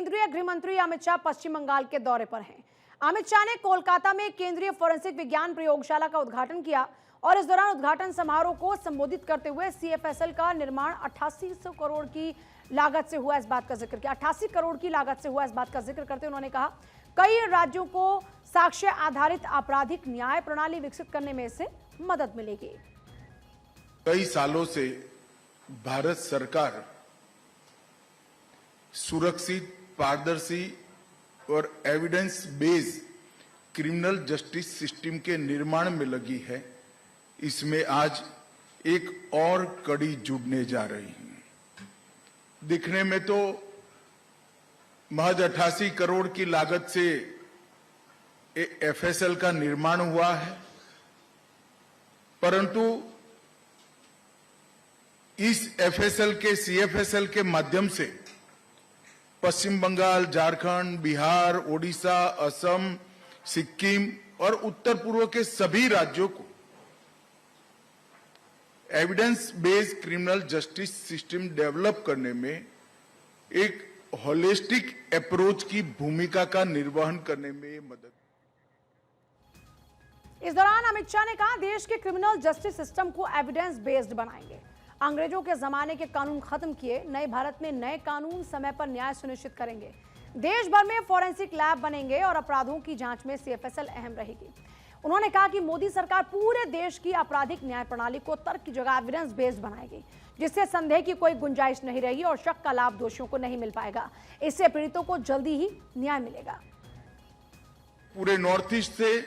केंद्रीय गृह मंत्री अमित शाह पश्चिम बंगाल के दौरे पर हैं। अमित शाह ने कोलकाता में केंद्रीय फोरेंसिक विज्ञान प्रयोगशाला का उद्घाटन किया और इस दौरान उद्घाटन समारोह को संबोधित करते हुए सीएफएसएल का निर्माण 8800 करोड़ की लागत से हुआ इस बात का जिक्र किया। 88 करोड़ की लागत से हुआ इस बात का जिक्र करते उन्होंने कहा, कई राज्यों को साक्ष्य आधारित आपराधिक न्याय प्रणाली विकसित करने में इससे मदद मिलेगी। कई सालों से भारत सरकार सुरक्षित, पारदर्शी और evidence based criminal justice system के निर्माण में लगी है। इसमें आज एक और कड़ी जुड़ने जा रही है। दिखने में तो महज 88 करोड़ की लागत से एफएसएल का निर्माण हुआ है, परंतु इस एफएसएल के सीएफएसएल के माध्यम से पश्चिम बंगाल, झारखंड, बिहार, ओडिशा, असम, सिक्किम और उत्तर पूर्व के सभी राज्यों को evidence based criminal justice system develop करने में एक होलिस्टिक अप्रोच की भूमिका का निर्वहन करने में मदद। इस दौरान अमित शाह ने कहा, देश के क्रिमिनल जस्टिस सिस्टम को एविडेंस बेस्ड बनाएंगे। अंग्रेजों के जमाने के कानून खत्म किए, नए भारत में नए कानून समय पर न्याय सुनिश्चित करेंगे। देश भर में फोरेंसिक लैब बनेंगे और अपराधों की जांच में सीएफएसएल अहम रहेगी। उन्होंने कहा कि मोदी सरकार पूरे देश की आपराधिक न्याय प्रणाली को तर्क की जगह एविडेंस बेस्ड बनाएगी, जिससे संदेह की कोई गुंजाइश नहीं रहेगी और शक का लाभ दोषियों को नहीं मिल पाएगा। इससे पीड़ितों को जल्दी ही न्याय मिलेगा। पूरे नॉर्थ ईस्ट से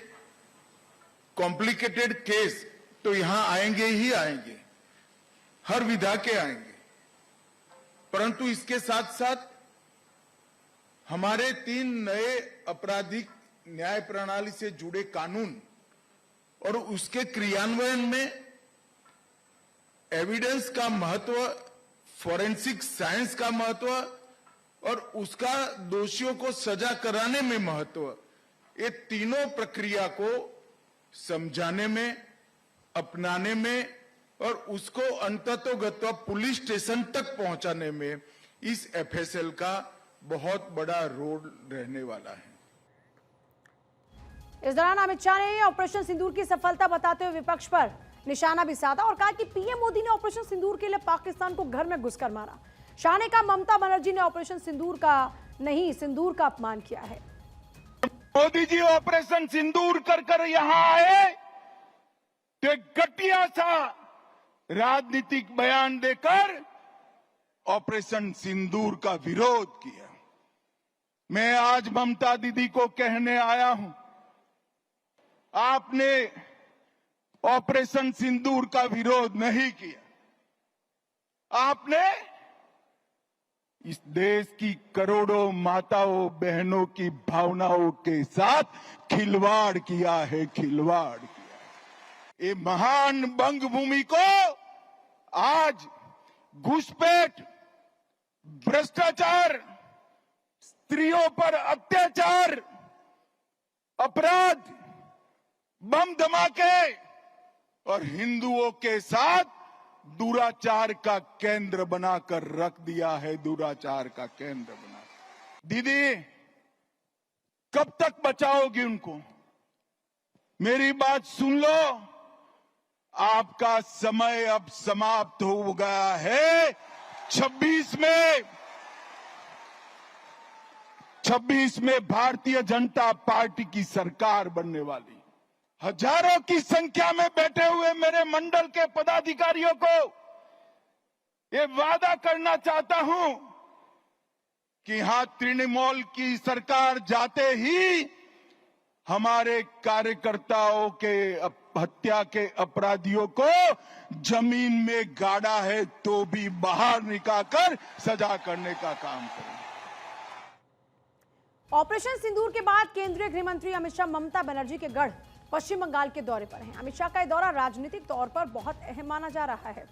कॉम्प्लिकेटेड केस तो यहां आएंगे ही आएंगे, हर विधा के आएंगे, परंतु इसके साथ साथ हमारे 3 नए आपराधिक न्याय प्रणाली से जुड़े कानून और उसके क्रियान्वयन में एविडेंस का महत्व, फोरेंसिक साइंस का महत्व और उसका दोषियों को सजा कराने में महत्व, ये तीनों प्रक्रिया को समझाने में, अपनाने में और उसको अंततोगत्वा पुलिस स्टेशन तक पहुंचाने में इस एफएसएल का बहुत बड़ा रोल रहने वाला है। इस दौरान अमित शाह ने ऑपरेशन सिंदूर की सफलता बताते हुए विपक्ष पर निशाना भी साधा और कहा कि पीएम मोदी ने ऑपरेशन सिंदूर के लिए पाकिस्तान को घर में घुसकर मारा। शाह ने कहा, ममता बनर्जी ने ऑपरेशन सिंदूर का नहीं, सिंदूर का अपमान किया है। मोदी जी ऑपरेशन सिंदूर कर यहां आए तो एक घटिया सा राजनीतिक बयान देकर ऑपरेशन सिंदूर का विरोध किया। मैं आज ममता दीदी को कहने आया हूं, आपने ऑपरेशन सिंदूर का विरोध नहीं किया। आपने इस देश की करोड़ों माताओं बहनों की भावनाओं के साथ खिलवाड़ किया है, खिलवाड़ किया है। ये महान बंगभूमि को आज घुसपैठ, भ्रष्टाचार, स्त्रियों पर अत्याचार, अपराध, बम धमाके और हिंदुओं के साथ दुराचार का केंद्र बनाकर रख दिया है, दुराचार का केंद्र बना। दीदी, कब तक बचाओगी उनको? मेरी बात सुन लो, आपका समय अब समाप्त हो गया है। 26 में भारतीय जनता पार्टी की सरकार बनने वाली। हजारों की संख्या में बैठे हुए मेरे मंडल के पदाधिकारियों को ये वादा करना चाहता हूं कि यहां तृणमूल की सरकार जाते ही हमारे कार्यकर्ताओं के हत्या के अपराधियों को जमीन में गाड़ा है तो भी बाहर निकालकर सजा करने का काम करें। ऑपरेशन सिंदूर के बाद केंद्रीय गृह मंत्री अमित शाह ममता बनर्जी के गढ़ पश्चिम बंगाल के दौरे पर हैं। अमित शाह का यह दौरा राजनीतिक तौर पर बहुत अहम माना जा रहा है।